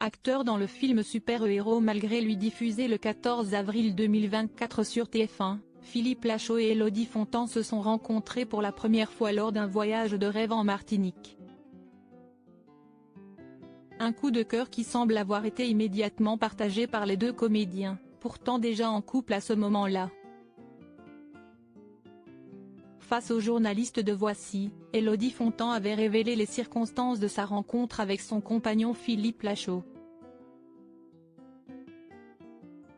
acteur dans le film Super-héros malgré lui diffusé le 14 avril 2024 sur TF1, Philippe Lachaud et Élodie Fontan se sont rencontrés pour la première fois lors d'un voyage de rêve en Martinique. Un coup de cœur qui semble avoir été immédiatement partagé par les deux comédiens, pourtant déjà en couple à ce moment-là. Face aux journalistes de Voici, Élodie Fontan avait révélé les circonstances de sa rencontre avec son compagnon Philippe Lachaud.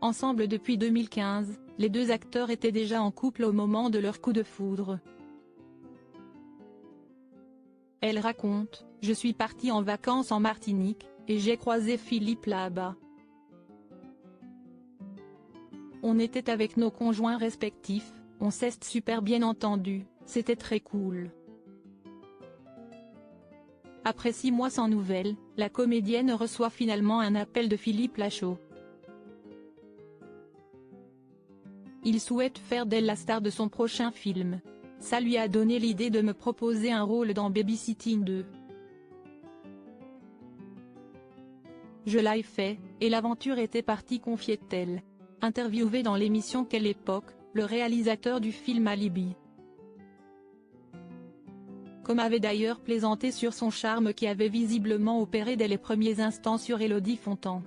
Ensemble depuis 2015, les deux acteurs étaient déjà en couple au moment de leur coup de foudre. Elle raconte : « Je suis partie en vacances en Martinique, et j'ai croisé Philippe là-bas. On était avec nos conjoints respectifs, on s'est super bien entendu, c'était très cool. » Après 6 mois sans nouvelles, la comédienne reçoit finalement un appel de Philippe Lachaud. Il souhaite faire d'elle la star de son prochain film. Ça lui a donné l'idée de me proposer un rôle dans Babysitting 2. Je l'ai fait, et l'aventure était partie, confiait-elle. Interviewé dans l'émission Quelle époque, le réalisateur du film Alibi. Comme avait d'ailleurs plaisanté sur son charme qui avait visiblement opéré dès les premiers instants sur Élodie Fontan.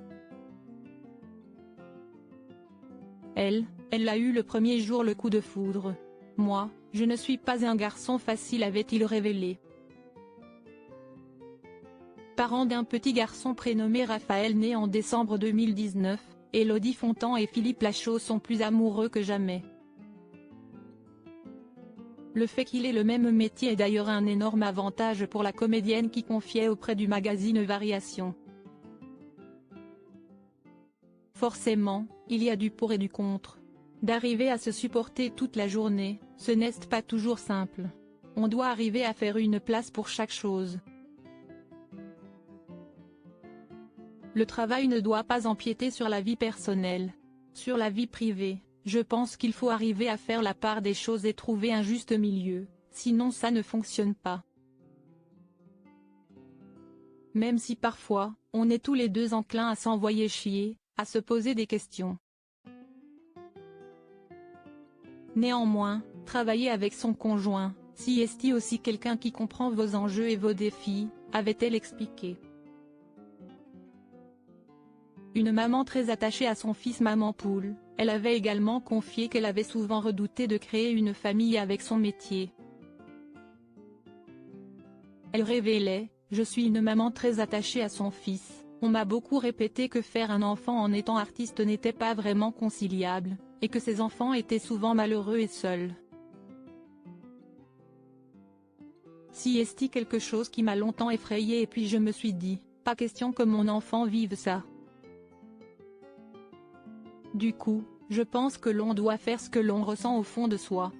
Elle a eu le premier jour le coup de foudre. Moi, je ne suis pas un garçon facile, avait-il révélé. Parent d'un petit garçon prénommé Raphaël né en décembre 2019, Élodie Fontan et Philippe Lachaud sont plus amoureux que jamais. Le fait qu'il ait le même métier est d'ailleurs un énorme avantage pour la comédienne qui confiait auprès du magazine Variation. Forcément, il y a du pour et du contre. D'arriver à se supporter toute la journée, ce n'est pas toujours simple. On doit arriver à faire une place pour chaque chose. Le travail ne doit pas empiéter sur la vie personnelle. Sur la vie privée, je pense qu'il faut arriver à faire la part des choses et trouver un juste milieu, sinon ça ne fonctionne pas. Même si parfois, on est tous les deux enclins à s'envoyer chier, à se poser des questions. Néanmoins, travailler avec son conjoint, si est-il aussi quelqu'un qui comprend vos enjeux et vos défis, avait-elle expliqué. Une maman très attachée à son fils maman poule, elle avait également confié qu'elle avait souvent redouté de créer une famille avec son métier. Elle révélait : « Je suis une maman très attachée à son fils, on m'a beaucoup répété que faire un enfant en étant artiste n'était pas vraiment conciliable, et que ses enfants étaient souvent malheureux et seuls. Si est-il quelque chose qui m'a longtemps effrayée et puis je me suis dit, pas question que mon enfant vive ça. Du coup, je pense que l'on doit faire ce que l'on ressent au fond de soi. »